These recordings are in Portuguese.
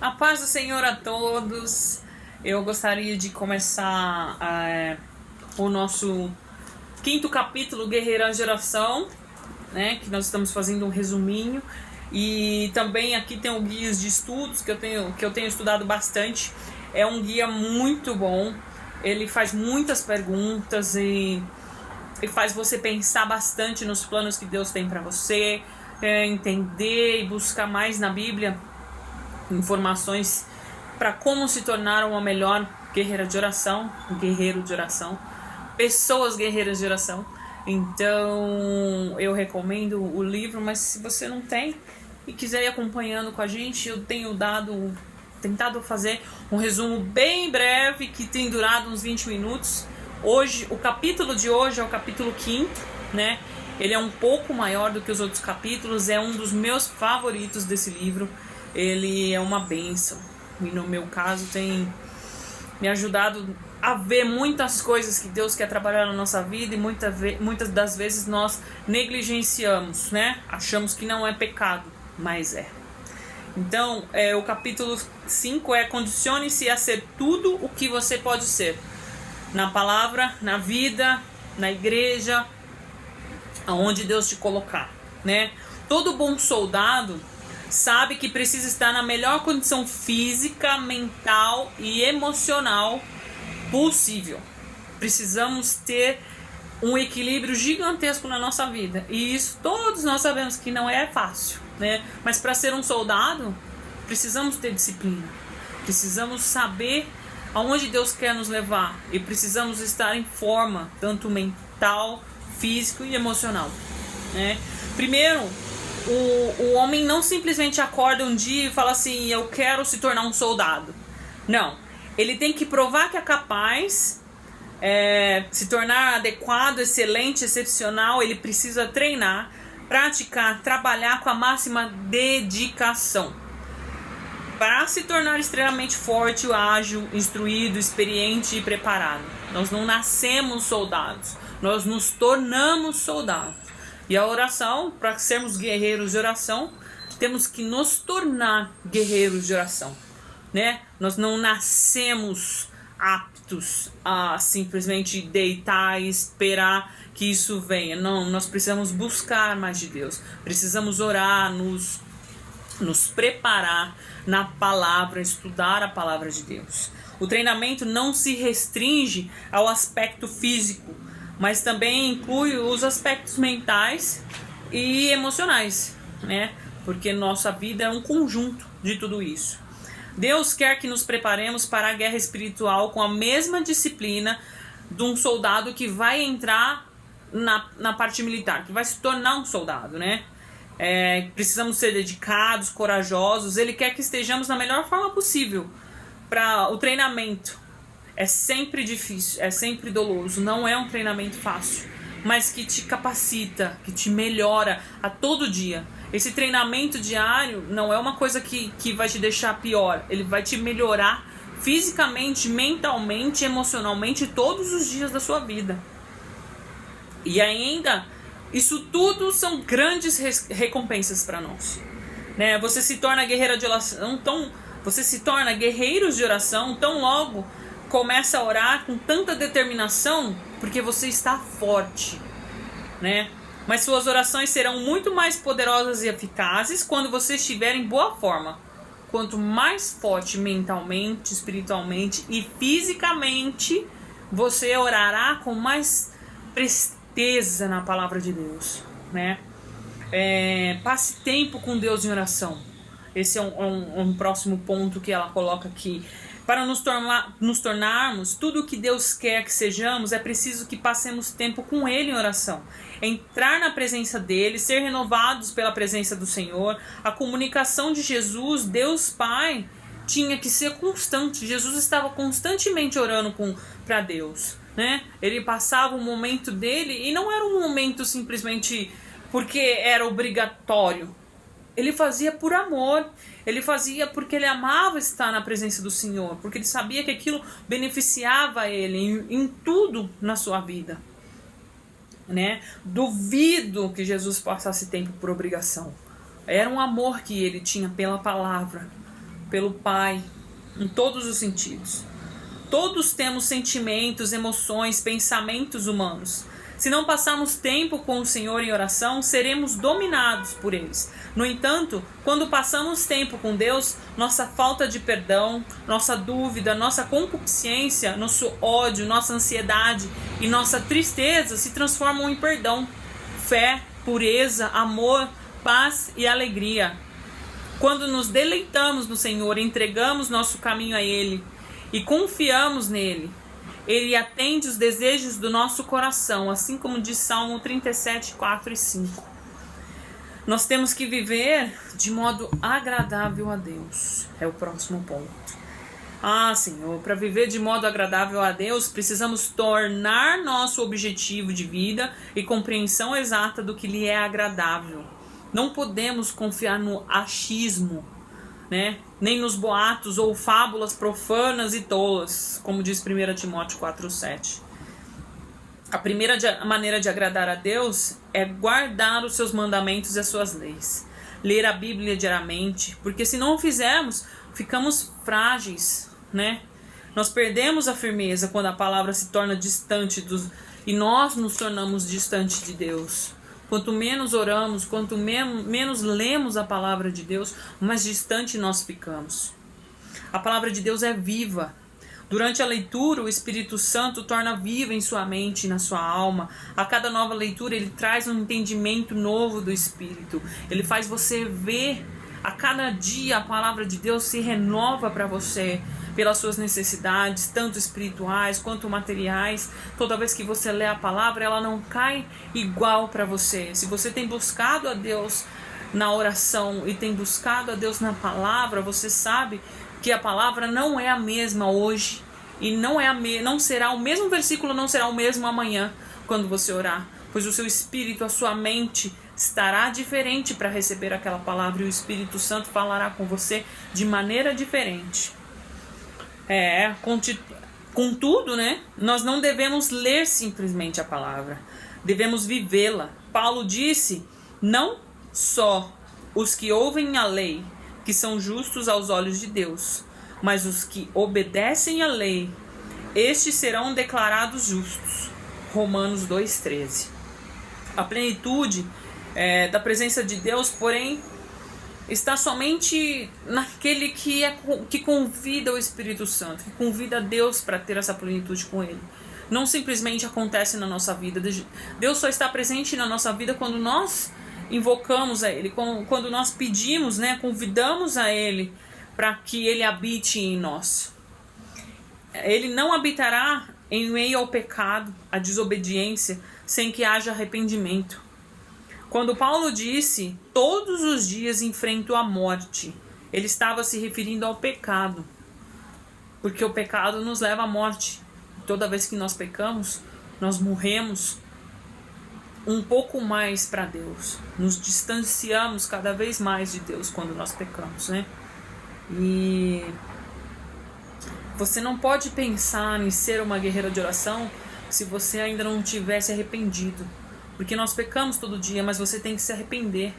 A paz do Senhor a todos. Eu gostaria de começar o nosso quinto capítulo, Guerreira Geração, né? Que nós estamos fazendo um resuminho. E também aqui tem o guia de estudos que eu tenho estudado bastante. É um guia muito bom. Ele faz muitas perguntas e faz você pensar bastante nos planos que Deus tem para você, entender e buscar mais na Bíblia informações para como se tornar uma melhor guerreiro de oração, pessoas guerreiras de oração. Então eu recomendo o livro, mas se você não tem e quiser ir acompanhando com a gente, eu tenho tentado fazer um resumo bem breve que tem durado uns 20 minutos. Hoje, o capítulo de hoje é o capítulo 5º, né? Ele é um pouco maior do que os outros capítulos, é um dos meus favoritos desse livro. Ele é uma bênção e no meu caso tem me ajudado a ver muitas coisas que Deus quer trabalhar na nossa vida e muitas das vezes nós negligenciamos, né? Achamos que não é pecado, mas é. Então, o capítulo 5 é: condicione-se a ser tudo o que você pode ser, na palavra, na vida, na igreja, aonde Deus te colocar, né? Todo bom soldado sabe que precisa estar na melhor condição física, mental e emocional possível. Precisamos ter um equilíbrio gigantesco na nossa vida. E isso todos nós sabemos que não é fácil, né? Mas para ser um soldado, precisamos ter disciplina. Precisamos saber aonde Deus quer nos levar. E precisamos estar em forma, tanto mental, físico e emocional, né? Primeiro, o homem não simplesmente acorda um dia e fala assim: eu quero se tornar um soldado. Não, ele tem que provar que é capaz, se tornar adequado, excelente, excepcional. Ele precisa treinar, praticar, trabalhar com a máxima dedicação para se tornar extremamente forte, ágil, instruído, experiente e preparado. Nós não nascemos soldados, nós nos tornamos soldados. E a oração, para sermos guerreiros de oração, temos que nos tornar guerreiros de oração, né? Nós não nascemos aptos a simplesmente deitar e esperar que isso venha. Não, nós precisamos buscar mais de Deus. Precisamos orar, nos preparar na palavra, estudar a palavra de Deus. O treinamento não se restringe ao aspecto físico, mas também inclui os aspectos mentais e emocionais, né? Porque nossa vida é um conjunto de tudo isso. Deus quer que nos preparemos para a guerra espiritual com a mesma disciplina de um soldado que vai entrar na parte militar, que vai se tornar um soldado, né? Precisamos ser dedicados, corajosos. Ele quer que estejamos na melhor forma possível para o treinamento. É sempre difícil, é sempre doloroso, não é um treinamento fácil, mas que te capacita, que te melhora a todo dia. Esse treinamento diário não é uma coisa que vai te deixar pior, ele vai te melhorar fisicamente, mentalmente, emocionalmente todos os dias da sua vida. E ainda, isso tudo são grandes recompensas para nós, né? Você se torna guerreira de oração, você se torna guerreiros de oração tão logo começa a orar com tanta determinação, porque você está forte, né? Mas suas orações serão muito mais poderosas e eficazes quando você estiver em boa forma. Quanto mais forte mentalmente, espiritualmente e fisicamente, você orará com mais presteza na palavra de Deus, né? Passe tempo com Deus em oração. Esse é um próximo ponto que ela coloca aqui. Para nos tornarmos tudo o que Deus quer que sejamos, é preciso que passemos tempo com Ele em oração. Entrar na presença dEle, ser renovados pela presença do Senhor. A comunicação de Jesus, Deus Pai, tinha que ser constante. Jesus estava constantemente orando para Deus, né? Ele passava o momento dele e não era um momento simplesmente porque era obrigatório. Ele fazia por amor, ele fazia porque ele amava estar na presença do Senhor, porque ele sabia que aquilo beneficiava ele em tudo na sua vida, né? Duvido que Jesus passasse tempo por obrigação. Era um amor que ele tinha pela palavra, pelo Pai, em todos os sentidos. Todos temos sentimentos, emoções, pensamentos humanos. Se não passarmos tempo com o Senhor em oração, seremos dominados por eles. No entanto, quando passamos tempo com Deus, nossa falta de perdão, nossa dúvida, nossa concupiscência, nosso ódio, nossa ansiedade e nossa tristeza se transformam em perdão, fé, pureza, amor, paz e alegria. Quando nos deleitamos no Senhor, entregamos nosso caminho a Ele e confiamos nele, Ele atende os desejos do nosso coração, assim como diz Salmo 37, 4 e 5. Nós temos que viver de modo agradável a Deus. É o próximo ponto. Senhor, para viver de modo agradável a Deus, precisamos tornar nosso objetivo de vida e compreensão exata do que lhe é agradável. Não podemos confiar no achismo, né? Nem nos boatos ou fábulas profanas e tolas, como diz 1 Timóteo 4,7. A primeira maneira de agradar a Deus é guardar os seus mandamentos e as suas leis. Ler a Bíblia diariamente, porque se não o fizermos, ficamos frágeis, né? Nós perdemos a firmeza quando a palavra se torna distante e nós nos tornamos distante de Deus. Quanto menos oramos, quanto menos lemos a palavra de Deus, mais distante nós ficamos. A palavra de Deus é viva. Durante a leitura, o Espírito Santo torna viva em sua mente e na sua alma. A cada nova leitura, ele traz um entendimento novo do Espírito. Ele faz você ver. A cada dia, a palavra de Deus se renova para você pelas suas necessidades, tanto espirituais quanto materiais. Toda vez que você lê a palavra, ela não cai igual para você. Se você tem buscado a Deus na oração e tem buscado a Deus na palavra, você sabe que a palavra não é a mesma hoje e não será o mesmo versículo, não será o mesmo amanhã quando você orar, pois o seu espírito, a sua mente estará diferente para receber aquela palavra e o Espírito Santo falará com você de maneira diferente. Contudo, né, nós não devemos ler simplesmente a palavra, devemos vivê-la. Paulo disse: não só os que ouvem a lei, que são justos aos olhos de Deus, mas os que obedecem à lei, estes serão declarados justos. Romanos 2,13. A plenitude da presença de Deus, porém, está somente naquele que convida o Espírito Santo, que convida a Deus para ter essa plenitude com Ele. Não simplesmente acontece na nossa vida. Deus só está presente na nossa vida quando nós invocamos a Ele, quando nós pedimos, né, convidamos a Ele para que Ele habite em nós. Ele não habitará em meio ao pecado, à desobediência, sem que haja arrependimento. Quando Paulo disse, todos os dias enfrento a morte, ele estava se referindo ao pecado, porque o pecado nos leva à morte. Toda vez que nós pecamos, nós morremos um pouco mais para Deus, nos distanciamos cada vez mais de Deus quando nós pecamos, né? E você não pode pensar em ser uma guerreira de oração se você ainda não tivesse arrependido. Porque nós pecamos todo dia, mas você tem que se arrepender,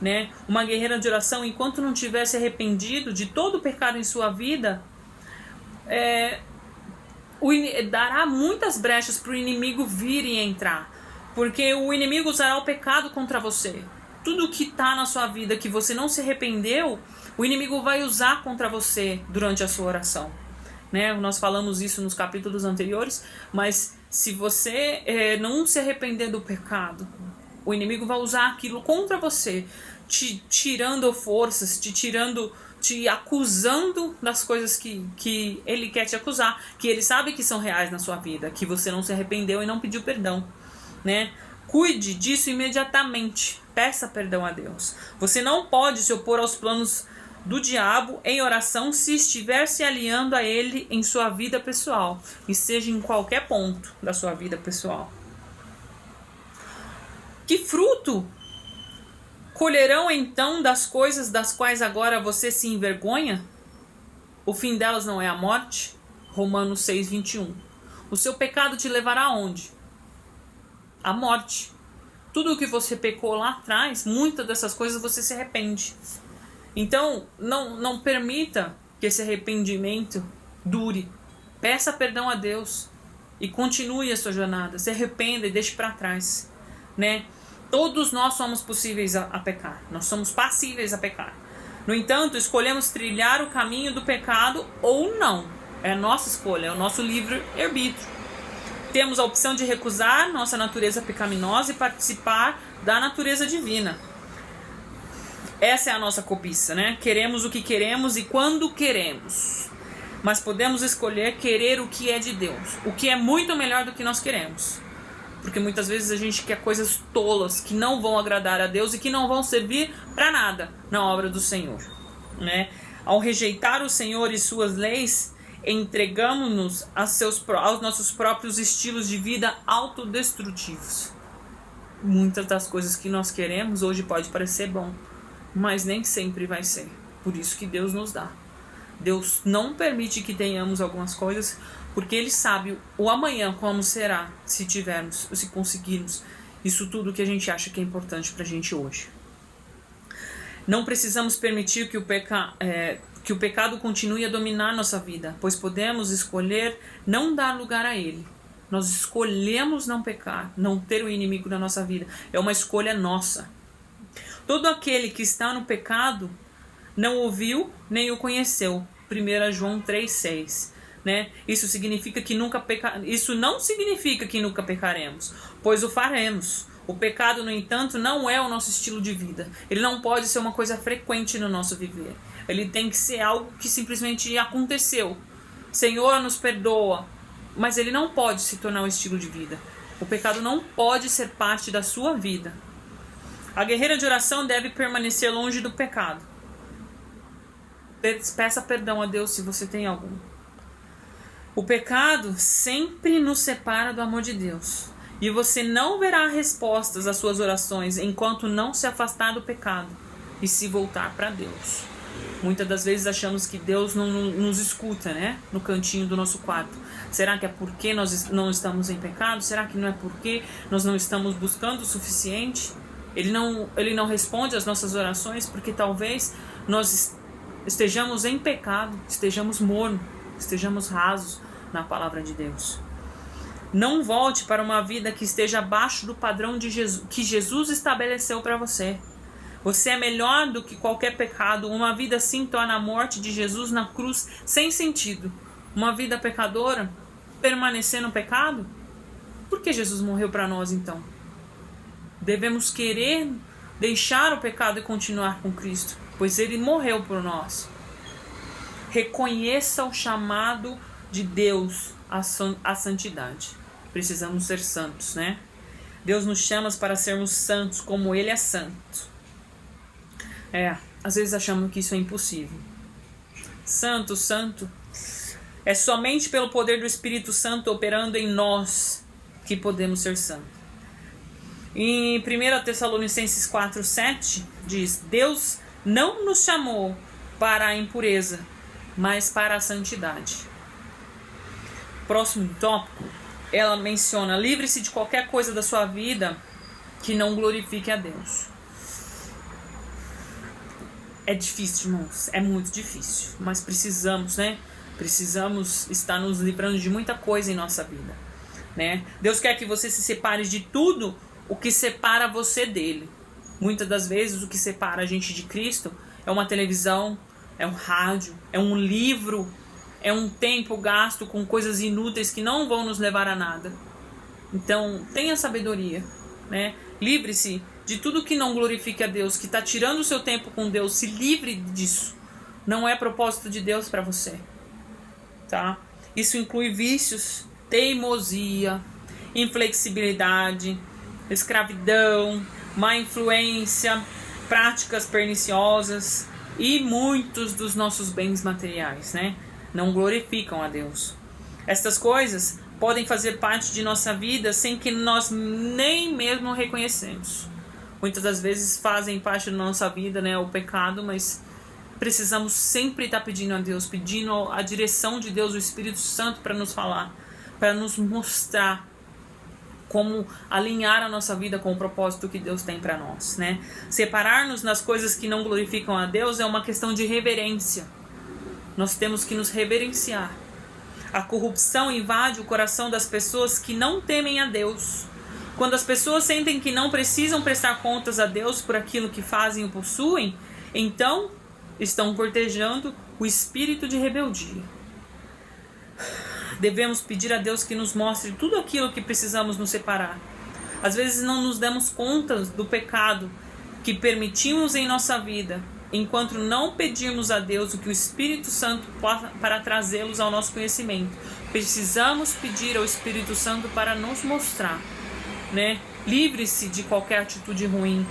né? Uma guerreira de oração, enquanto não tiver se arrependido de todo o pecado em sua vida, dará muitas brechas para o inimigo vir e entrar. Porque o inimigo usará o pecado contra você. Tudo que está na sua vida que você não se arrependeu, o inimigo vai usar contra você durante a sua oração, né? Nós falamos isso nos capítulos anteriores, mas se você não se arrepender do pecado, o inimigo vai usar aquilo contra você, te tirando forças, te acusando das coisas que ele quer te acusar, que ele sabe que são reais na sua vida, que você não se arrependeu e não pediu perdão, né? Cuide disso imediatamente, peça perdão a Deus. Você não pode se opor aos planos do diabo em oração se estiver se alinhando a ele em sua vida pessoal, e seja em qualquer ponto da sua vida pessoal. Que fruto colherão então das coisas das quais agora você se envergonha? O fim delas não é a morte? Romanos 6:21. O seu pecado te levará aonde? A morte. Tudo o que você pecou lá atrás, muitas dessas coisas você se arrepende. Então, não permita que esse arrependimento dure. Peça perdão a Deus e continue a sua jornada. Se arrependa e deixe para trás, né? Todos nós somos possíveis a pecar. Nós somos passíveis a pecar. No entanto, escolhemos trilhar o caminho do pecado ou não. É a nossa escolha, é o nosso livre-arbítrio. Temos a opção de recusar nossa natureza pecaminosa e participar da natureza divina. Essa é a nossa cobiça, né? Queremos o que queremos e quando queremos. Mas podemos escolher querer o que é de Deus, o que é muito melhor do que nós queremos. Porque muitas vezes a gente quer coisas tolas que não vão agradar a Deus e que não vão servir para nada na obra do Senhor, né? Ao rejeitar o Senhor e suas leis, entregamos-nos aos nossos próprios estilos de vida autodestrutivos. Muitas das coisas que nós queremos hoje pode parecer bom, mas nem sempre vai ser. Por isso que Deus nos dá. Deus não permite que tenhamos algumas coisas, porque Ele sabe o amanhã como será se tivermos, se conseguirmos isso tudo que a gente acha que é importante pra gente hoje. Não precisamos permitir que o pecado continue a dominar nossa vida, pois podemos escolher não dar lugar a ele. Nós escolhemos não pecar, não ter o inimigo na nossa vida. É uma escolha nossa. Todo aquele que está no pecado não ouviu nem o conheceu. 1 João 3,6. Né? Isso não significa que nunca pecaremos, pois o faremos. O pecado, no entanto, não é o nosso estilo de vida. Ele não pode ser uma coisa frequente no nosso viver. Ele tem que ser algo que simplesmente aconteceu. Senhor, nos perdoa. Mas ele não pode se tornar um estilo de vida. O pecado não pode ser parte da sua vida. A guerreira de oração deve permanecer longe do pecado. Peça perdão a Deus se você tem algum. O pecado sempre nos separa do amor de Deus. E você não verá respostas às suas orações enquanto não se afastar do pecado e se voltar para Deus. Muitas das vezes achamos que Deus não nos escuta, né? No cantinho do nosso quarto. Será que é porque nós não estamos em pecado? Será que não é porque nós não estamos buscando o suficiente? Ele não responde às nossas orações porque talvez nós estejamos em pecado, estejamos mornos, estejamos rasos na palavra de Deus. Não volte para uma vida que esteja abaixo do padrão de Jesus, que Jesus estabeleceu para você. Você é melhor do que qualquer pecado. Uma vida assim torna a morte de Jesus na cruz sem sentido. Uma vida pecadora, permanecer no pecado? Por que Jesus morreu para nós então? Devemos querer deixar o pecado e continuar com Cristo, pois Ele morreu por nós. Reconheça o chamado de Deus à santidade. Precisamos ser santos, né? Deus nos chama para sermos santos como Ele é santo. Às vezes achamos que isso é impossível. Santo é somente pelo poder do Espírito Santo operando em nós que podemos ser santos. Em 1 Tessalonicenses 4,7 diz: Deus não nos chamou para a impureza, mas para a santidade. Próximo tópico, ela menciona: livre-se de qualquer coisa da sua vida que não glorifique a Deus. É difícil, irmãos, é muito difícil, mas precisamos, né? Precisamos estar nos livrando de muita coisa em nossa vida, né? Deus quer que você se separe de tudo o que separa você dele. Muitas das vezes o que separa a gente de Cristo é uma televisão, é um rádio, é um livro, é um tempo gasto com coisas inúteis que não vão nos levar a nada. Então, tenha sabedoria, né? Livre-se de tudo que não glorifique a Deus, que está tirando o seu tempo com Deus. Se livre disso. Não é propósito de Deus para você, tá? Isso inclui vícios, teimosia, inflexibilidade, escravidão, má influência, práticas perniciosas e muitos dos nossos bens materiais, né? Não glorificam a Deus. Estas coisas podem fazer parte de nossa vida sem que nós nem mesmo reconhecemos. Muitas das vezes fazem parte da nossa vida, né, o pecado, mas precisamos sempre estar pedindo a Deus, pedindo a direção de Deus, o Espírito Santo, para nos falar, para nos mostrar como alinhar a nossa vida com o propósito que Deus tem para nós, né? Separar-nos nas coisas que não glorificam a Deus é uma questão de reverência. Nós temos que nos reverenciar. A corrupção invade o coração das pessoas que não temem a Deus. Quando as pessoas sentem que não precisam prestar contas a Deus por aquilo que fazem ou possuem, então estão cortejando o espírito de rebeldia. Devemos pedir a Deus que nos mostre tudo aquilo que precisamos nos separar. Às vezes não nos damos conta do pecado que permitimos em nossa vida, enquanto não pedirmos a Deus o que o Espírito Santo para trazê-los ao nosso conhecimento. Precisamos pedir ao Espírito Santo para nos mostrar, né? Livre-se de qualquer atitude ruim,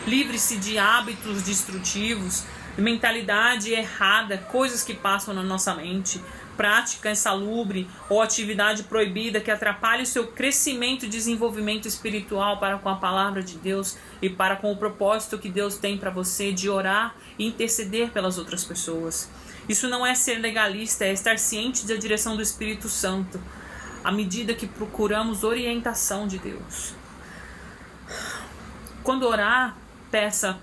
livre-se de hábitos destrutivos, mentalidade errada, coisas que passam na nossa mente, prática insalubre ou atividade proibida que atrapalhe o seu crescimento e desenvolvimento espiritual para com a palavra de Deus e para com o propósito que Deus tem para você de orar e interceder pelas outras pessoas. Isso não é ser legalista, é estar ciente da direção do Espírito Santo, à medida que procuramos orientação de Deus. Quando orar, peça: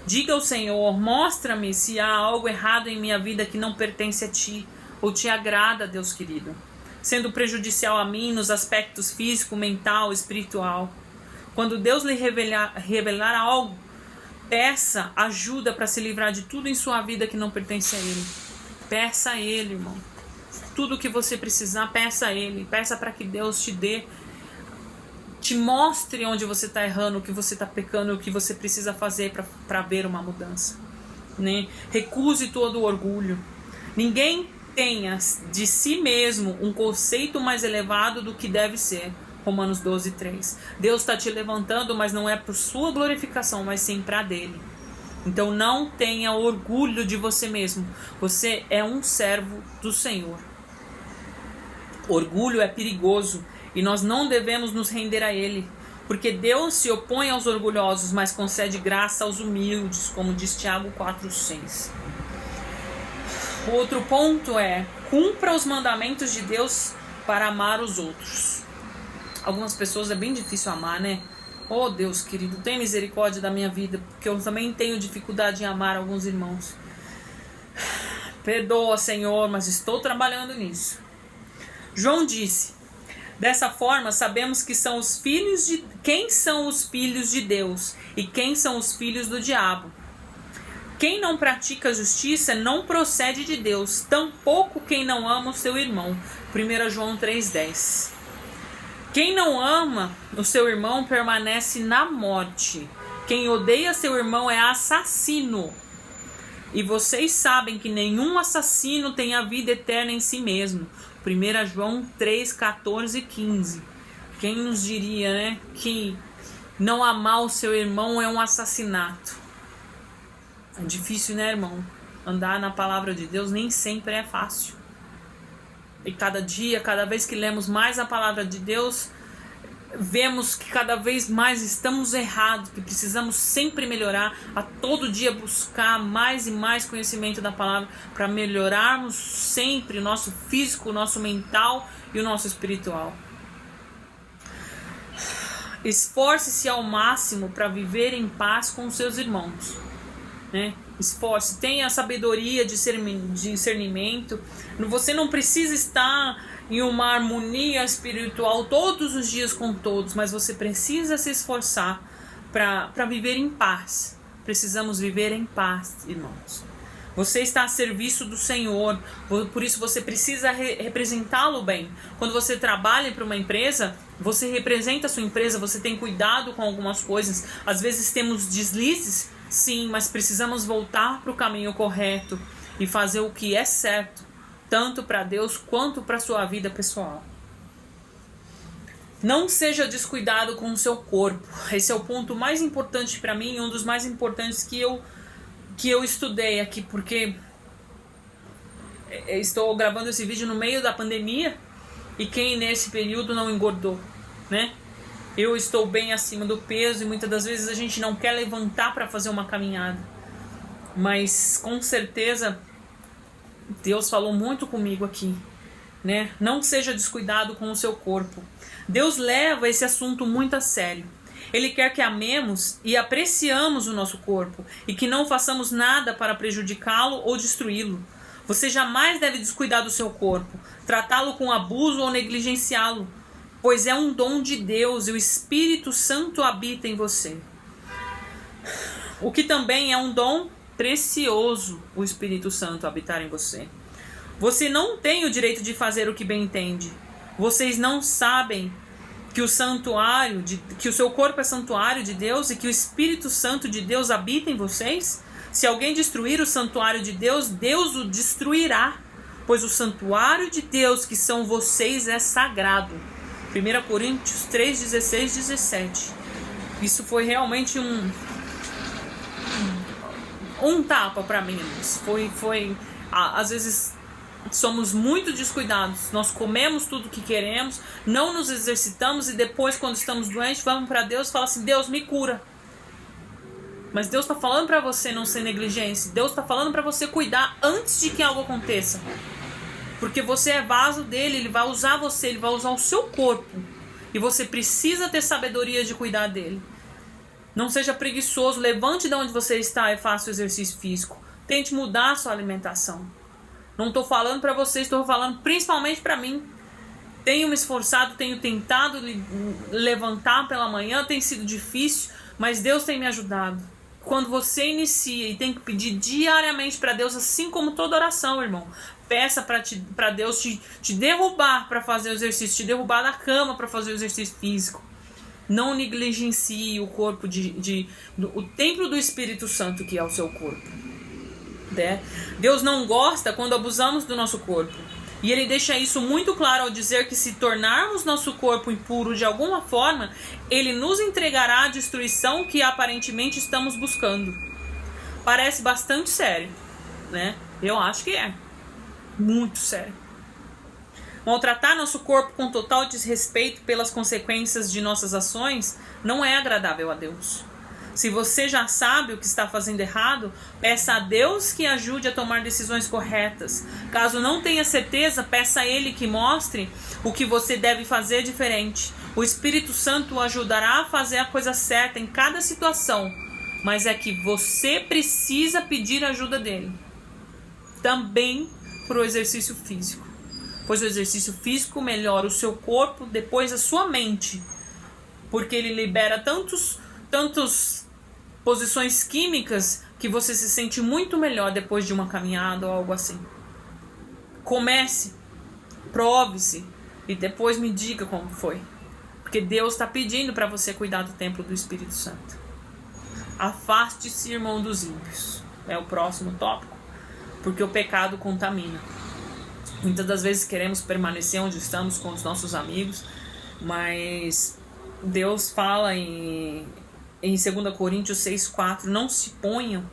diga ao Senhor, mostra-me se há algo errado em minha vida que não pertence a Ti, ou te agrada, Deus querido, sendo prejudicial a mim nos aspectos físico, mental, espiritual. Quando Deus lhe revelar algo, peça ajuda para se livrar de tudo em sua vida que não pertence a Ele. Peça a Ele, irmão. Tudo que você precisar, peça a Ele. Peça para que Deus te mostre onde você está errando, o que você está pecando, o que você precisa fazer para ver uma mudança, né? Recuse todo o orgulho. Ninguém tenha de si mesmo um conceito mais elevado do que deve ser. Romanos 12:3. Deus está te levantando, mas não é por sua glorificação, mas sim para dele. Então não tenha orgulho de você mesmo. Você é um servo do Senhor. Orgulho é perigoso e nós não devemos nos render a ele, porque Deus se opõe aos orgulhosos, mas concede graça aos humildes, como diz Tiago 4:6. O outro ponto é: cumpra os mandamentos de Deus para amar os outros. Algumas pessoas é bem difícil amar, né? Oh Deus querido, tenha misericórdia da minha vida, porque eu também tenho dificuldade em amar alguns irmãos. Perdoa, Senhor, mas estou trabalhando nisso. João disse: dessa forma sabemos que são os filhos de quem são os filhos de Deus e quem são os filhos do diabo. Quem não pratica justiça não procede de Deus, tampouco quem não ama o seu irmão. 1 João 3:10. Quem não ama o seu irmão permanece na morte. Quem odeia seu irmão é assassino. E vocês sabem que nenhum assassino tem a vida eterna em si mesmo. 1 João 3:14-15. Quem nos diria, né, que não amar o seu irmão é um assassinato? É difícil, né, irmão? Andar na palavra de Deus nem sempre é fácil. E cada dia, cada vez que lemos mais a palavra de Deus, vemos que cada vez mais estamos errados, que precisamos sempre melhorar, a todo dia buscar mais e mais conhecimento da palavra para melhorarmos sempre o nosso físico, o nosso mental e o nosso espiritual. Esforce-se ao máximo para viver em paz com os seus irmãos, né? Esforce, tenha a sabedoria de discernimento. Você não precisa estar em uma harmonia espiritual todos os dias com todos, mas você precisa se esforçar para viver em paz. Precisamos viver em paz, irmãos. Você está a serviço do Senhor, por isso você precisa representá-lo bem. Quando você trabalha para uma empresa, você representa a sua empresa, você tem cuidado com algumas coisas. Às vezes temos deslizes, sim, mas precisamos voltar para o caminho correto e fazer o que é certo, tanto para Deus quanto para a sua vida pessoal. Não seja descuidado com o seu corpo. Esse é o ponto mais importante para mim, um dos mais importantes que eu estudei aqui, porque estou gravando esse vídeo no meio da pandemia e quem nesse período não engordou, né? Eu estou bem acima do peso e muitas das vezes a gente não quer levantar para fazer uma caminhada, mas com certeza Deus falou muito comigo aqui, né? Não seja descuidado com o seu corpo. Deus leva esse assunto muito a sério. Ele quer que amemos e apreciamos o nosso corpo e que não façamos nada para prejudicá-lo ou destruí-lo. Você jamais deve descuidar do seu corpo, tratá-lo com abuso ou negligenciá-lo, pois é um dom de Deus e o Espírito Santo habita em você. O que também é um dom precioso, o Espírito Santo habitar em você. Você não tem o direito de fazer o que bem entende. Vocês não sabem que o seu corpo é santuário de Deus e que o Espírito Santo de Deus habita em vocês? Se alguém destruir o santuário de Deus, Deus o destruirá, pois o santuário de Deus, que são vocês, é sagrado. 1 Coríntios 3, 16, 17. Isso foi realmente um tapa para mim. Às vezes somos muito descuidados. Nós comemos tudo que queremos, não nos exercitamos e depois, quando estamos doentes, vamos para Deus e falamos assim: Deus, me cura. Mas Deus está falando para você não ser negligente. Deus está falando para você cuidar antes de que algo aconteça. Porque você é vaso dele, ele vai usar você, ele vai usar o seu corpo. E você precisa ter sabedoria de cuidar dele. Não seja preguiçoso, levante de onde você está e faça o exercício físico. Tente mudar a sua alimentação. Não estou falando para você, estou falando principalmente para mim. Tenho me esforçado, tenho tentado levantar pela manhã, tem sido difícil, mas Deus tem me ajudado. Quando você inicia e tem que pedir diariamente para Deus, assim como toda oração, irmão, peça para Deus te derrubar para fazer o exercício, te derrubar da cama para fazer o exercício físico. Não negligencie o corpo, o templo do Espírito Santo, que é o seu corpo. Né? Deus não gosta quando abusamos do nosso corpo. E ele deixa isso muito claro ao dizer que se tornarmos nosso corpo impuro de alguma forma, ele nos entregará a destruição que aparentemente estamos buscando. Parece bastante sério, né? Eu acho que é. Muito sério. Maltratar nosso corpo com total desrespeito pelas consequências de nossas ações não é agradável a Deus. Se você já sabe o que está fazendo errado, peça a Deus que ajude a tomar decisões corretas. Caso não tenha certeza, peça a Ele que mostre o que você deve fazer diferente. O Espírito Santo o ajudará a fazer a coisa certa em cada situação, mas é que você precisa pedir a ajuda dele. Também para o exercício físico, pois o exercício físico melhora o seu corpo, depois a sua mente, porque ele libera tantas posições químicas que você se sente muito melhor depois de uma caminhada ou algo assim. Comece, prove-se e depois me diga como foi, porque Deus está pedindo para você cuidar do templo do Espírito Santo. Afaste-se, irmão, dos ímpios. É o próximo tópico, porque o pecado contamina. Muitas das vezes queremos permanecer onde estamos com os nossos amigos, mas Deus fala em 2 Coríntios 6,4: não se ponham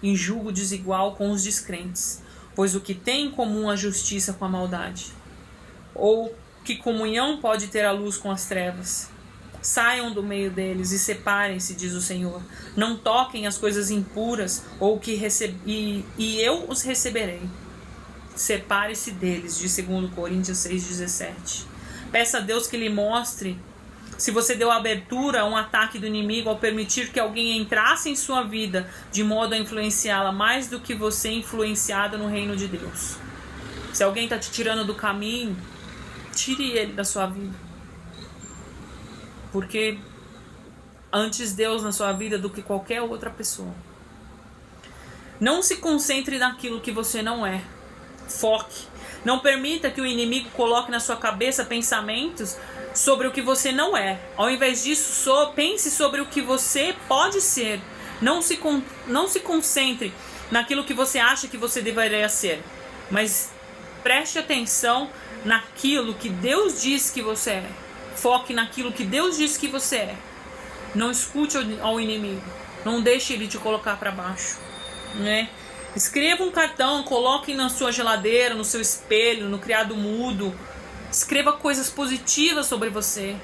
em julgo desigual com os descrentes, pois o que tem em comum a justiça com a maldade? Ou que comunhão pode ter a luz com as trevas? Saiam do meio deles e separem-se, diz o Senhor. Não toquem as coisas impuras, ou e eu os receberei. Separe-se deles, de 2 Coríntios 6,17. Peça a Deus que lhe mostre se você deu abertura a um ataque do inimigo ao permitir que alguém entrasse em sua vida de modo a influenciá-la mais do que você é influenciado no reino de Deus. Se alguém está te tirando do caminho, tire ele da sua vida. Porque antes Deus na sua vida do que qualquer outra pessoa. Não se concentre naquilo que você não é. Foque. Não permita que o inimigo coloque na sua cabeça pensamentos sobre o que você não é. Ao invés disso, pense sobre o que você pode ser. Não se concentre naquilo que você acha que você deveria ser, mas preste atenção naquilo que Deus diz que você é. Foque naquilo que Deus diz que você é. Não escute ao inimigo. Não deixe ele te colocar para baixo, né? Escreva um cartão, coloque na sua geladeira, no seu espelho, no criado mudo. Escreva coisas positivas sobre você.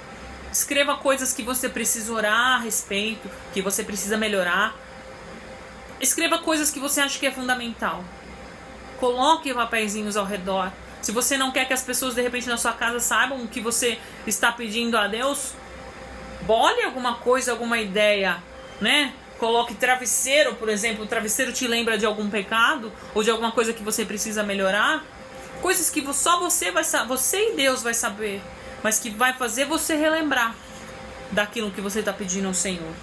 Escreva coisas que você precisa orar a respeito, que você precisa melhorar. Escreva coisas que você acha que é fundamental. Coloque papeizinhos ao redor. Se você não quer que as pessoas de repente na sua casa saibam o que você está pedindo a Deus, bole alguma coisa, alguma ideia, né? Coloque travesseiro, por exemplo. O travesseiro te lembra de algum pecado ou de alguma coisa que você precisa melhorar. Coisas que só você e Deus vai saber, mas que vai fazer você relembrar daquilo que você está pedindo ao Senhor.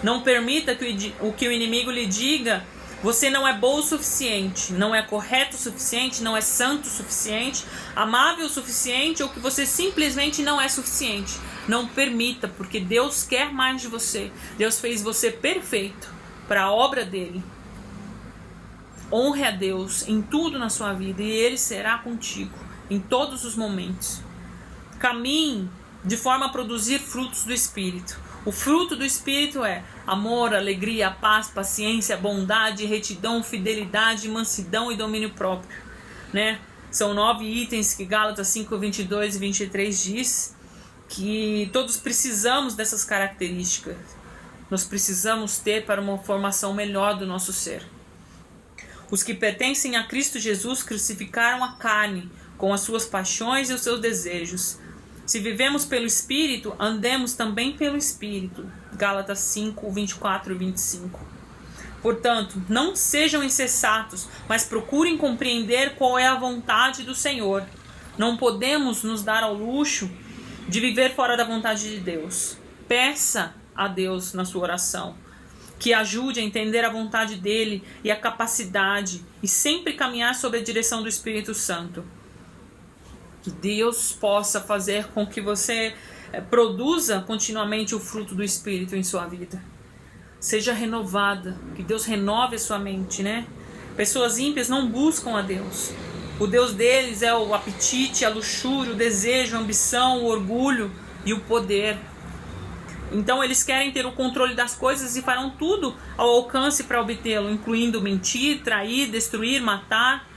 Não permita que o inimigo lhe diga: você não é bom o suficiente, não é correto o suficiente, não é santo o suficiente, amável o suficiente, ou que você simplesmente não é suficiente. Não permita, porque Deus quer mais de você. Deus fez você perfeito para a obra dele. Honre a Deus em tudo na sua vida e Ele será contigo em todos os momentos. Caminhe de forma a produzir frutos do Espírito. O fruto do Espírito é amor, alegria, paz, paciência, bondade, retidão, fidelidade, mansidão e domínio próprio, né? São 9 itens que Gálatas 5, 22 e 23 diz que todos precisamos dessas características. Nós precisamos ter para uma formação melhor do nosso ser. Os que pertencem a Cristo Jesus crucificaram a carne com as suas paixões e os seus desejos. Se vivemos pelo Espírito, andemos também pelo Espírito. Gálatas 5, 24 e 25. Portanto, não sejam insensatos, mas procurem compreender qual é a vontade do Senhor. Não podemos nos dar ao luxo de viver fora da vontade de Deus. Peça a Deus na sua oração que ajude a entender a vontade dele e a capacidade, e sempre caminhar sob a direção do Espírito Santo. Que Deus possa fazer com que você produza continuamente o fruto do Espírito em sua vida. Seja renovada, que Deus renove a sua mente, né? Pessoas ímpias não buscam a Deus. O Deus deles é o apetite, a luxúria, o desejo, a ambição, o orgulho e o poder. Então eles querem ter o controle das coisas e farão tudo ao alcance para obtê-lo, incluindo mentir, trair, destruir, matar.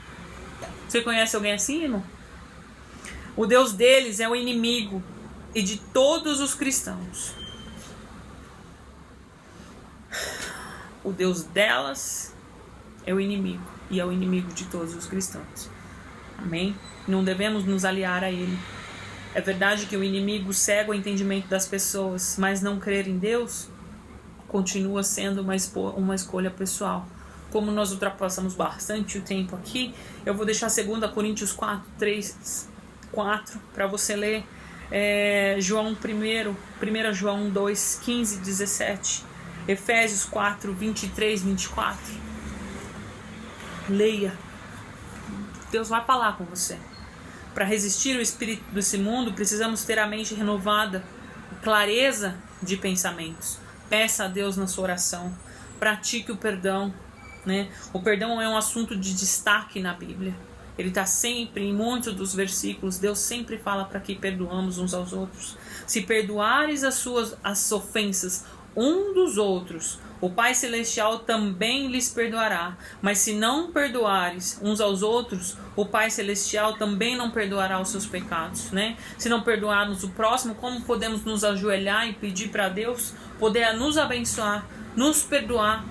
Você conhece alguém assim, irmão? O Deus deles é o inimigo e de todos os cristãos. O Deus delas é o inimigo e é o inimigo de todos os cristãos. Amém? Não devemos nos aliar a ele. É verdade que o inimigo cega o entendimento das pessoas, mas não crer em Deus continua sendo uma escolha pessoal. Como nós ultrapassamos bastante o tempo aqui, eu vou deixar 2 Coríntios 4, 3, 4 para você ler. João 1 João 2, 15 e 17. Efésios 4, 23 e 24. Leia. Deus vai falar com você. Para resistir ao espírito desse mundo, precisamos ter a mente renovada, clareza de pensamentos. Peça a Deus na sua oração. Pratique o perdão, né? O perdão é um assunto de destaque na Bíblia. Ele está sempre, em muitos dos versículos, Deus sempre fala para que perdoamos uns aos outros. Se perdoares as ofensas um dos outros, o Pai Celestial também lhes perdoará. Mas se não perdoares uns aos outros, o Pai Celestial também não perdoará os seus pecados, né? Se não perdoarmos o próximo, como podemos nos ajoelhar e pedir para Deus poder nos abençoar, nos perdoar?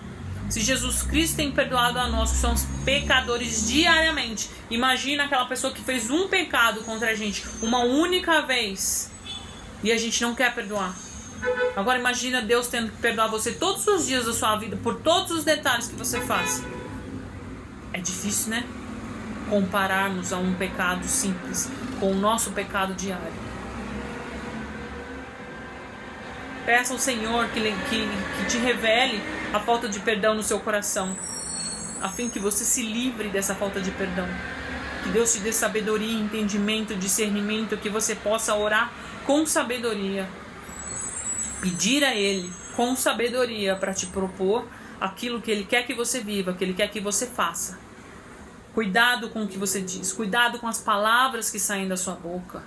Se Jesus Cristo tem perdoado a nós, que somos pecadores diariamente, imagina aquela pessoa que fez um pecado contra a gente uma única vez e a gente não quer perdoar. Agora imagina Deus tendo que perdoar você todos os dias da sua vida por todos os detalhes que você faz. É difícil, né? Compararmos a um pecado simples com o nosso pecado diário. Peça ao Senhor que te revele a falta de perdão no seu coração, a fim que você se livre dessa falta de perdão. Que Deus te dê sabedoria, entendimento, discernimento, que você possa orar com sabedoria. Pedir a Ele com sabedoria para te propor aquilo que Ele quer que você viva, que Ele quer que você faça. Cuidado com o que você diz, cuidado com as palavras que saem da sua boca,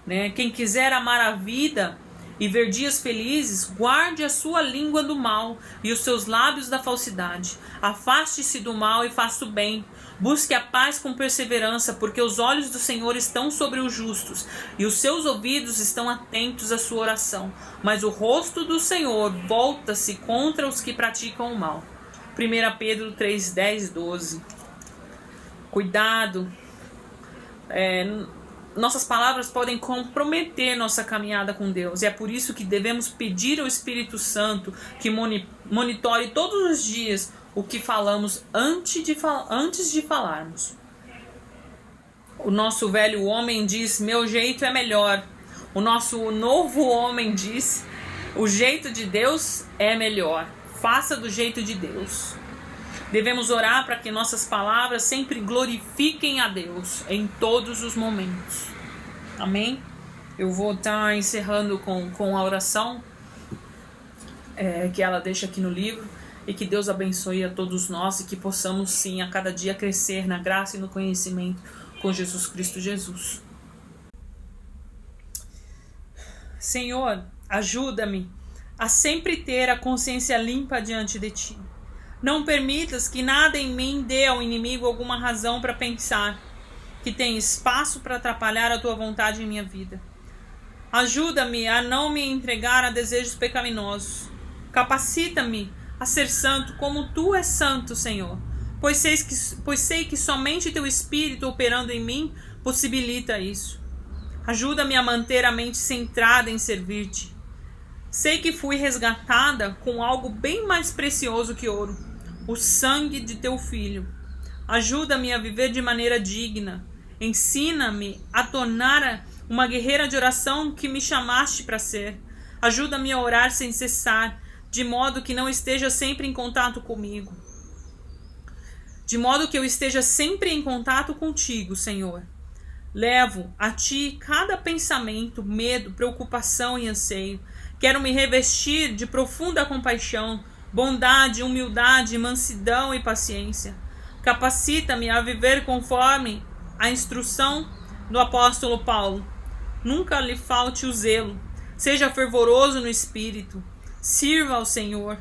né? Quem quiser amar a vida e ver dias felizes, guarde a sua língua do mal e os seus lábios da falsidade. Afaste-se do mal e faça o bem. Busque a paz com perseverança, porque os olhos do Senhor estão sobre os justos e os seus ouvidos estão atentos à sua oração. Mas o rosto do Senhor volta-se contra os que praticam o mal. 1 Pedro 3, 10, 12. Cuidado Nossas palavras podem comprometer nossa caminhada com Deus. E é por isso que devemos pedir ao Espírito Santo que monitore todos os dias o que falamos antes de falarmos. O nosso velho homem diz: meu jeito é melhor. O nosso novo homem diz: o jeito de Deus é melhor. Faça do jeito de Deus. Devemos orar para que nossas palavras sempre glorifiquem a Deus em todos os momentos. Amém? Eu vou estar encerrando com a oração que ela deixa aqui no livro. E que Deus abençoe a todos nós e que possamos sim a cada dia crescer na graça e no conhecimento com Jesus Cristo Jesus. Senhor, ajuda-me a sempre ter a consciência limpa diante de Ti. Não permitas que nada em mim dê ao inimigo alguma razão para pensar que tem espaço para atrapalhar a Tua vontade em minha vida. Ajuda-me a não me entregar a desejos pecaminosos. Capacita-me a ser santo como Tu és santo, Senhor, pois sei que somente Teu Espírito operando em mim possibilita isso. Ajuda-me a manter a mente centrada em servir-Te. Sei que fui resgatada com algo bem mais precioso que ouro, o sangue de Teu Filho. Ajuda-me a viver de maneira digna. Ensina-me a tornar uma guerreira de oração que me chamaste para ser. Ajuda-me a orar sem cessar, de modo que não esteja sempre em contato comigo. De modo que eu esteja sempre em contato contigo, Senhor. Levo a Ti cada pensamento, medo, preocupação e anseio. Quero me revestir de profunda compaixão, bondade, humildade, mansidão e paciência. Capacita-me a viver conforme a instrução do apóstolo Paulo. Nunca lhe falte o zelo. Seja fervoroso no espírito. Sirva ao Senhor.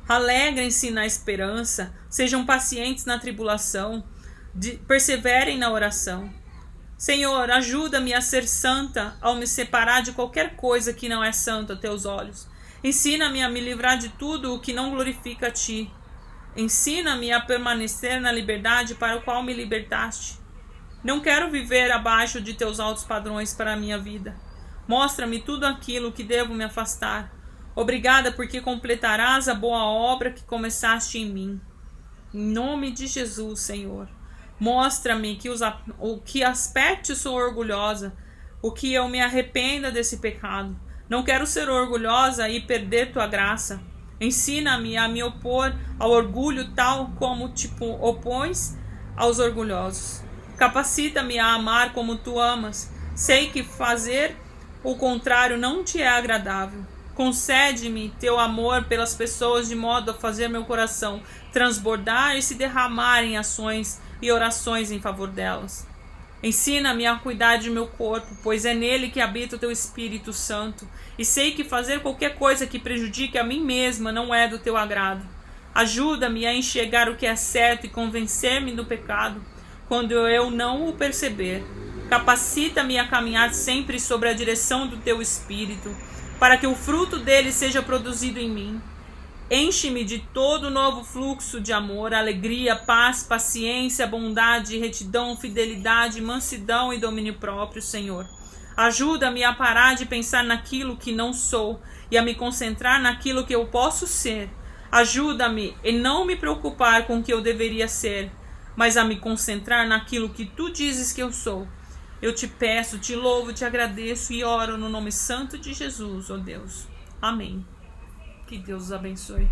Alegrem-se na esperança. Sejam pacientes na tribulação. Perseverem na oração. Senhor, ajuda-me a ser santa ao me separar de qualquer coisa que não é santa a Teus olhos. Ensina-me a me livrar de tudo o que não glorifica a Ti. Ensina-me a permanecer na liberdade para a qual me libertaste. Não quero viver abaixo de Teus altos padrões para a minha vida. Mostra-me tudo aquilo que devo me afastar. Obrigada porque completarás a boa obra que começaste em mim. Em nome de Jesus, Senhor. Mostra-me que aspectos sou orgulhosa, o que eu me arrependa desse pecado. Não quero ser orgulhosa e perder Tua graça. Ensina-me a me opor ao orgulho tal como te opões aos orgulhosos. Capacita-me a amar como Tu amas. Sei que fazer o contrário não Te é agradável. Concede-me Teu amor pelas pessoas de modo a fazer meu coração transbordar e se derramar em ações e orações em favor delas. Ensina-me a cuidar de meu corpo, pois é nele que habita o Teu Espírito Santo, e sei que fazer qualquer coisa que prejudique a mim mesma não é do Teu agrado. Ajuda-me a enxergar o que é certo e convencer-me do pecado, quando eu não o perceber. Capacita-me a caminhar sempre sobre a direção do Teu Espírito, para que o fruto dele seja produzido em mim. Enche-me de todo novo fluxo de amor, alegria, paz, paciência, bondade, retidão, fidelidade, mansidão e domínio próprio, Senhor. Ajuda-me a parar de pensar naquilo que não sou e a me concentrar naquilo que eu posso ser. Ajuda-me a não me preocupar com o que eu deveria ser, mas a me concentrar naquilo que Tu dizes que eu sou. Eu Te peço, Te louvo, Te agradeço e oro no nome santo de Jesus, ó Deus. Amém. Que Deus os abençoe.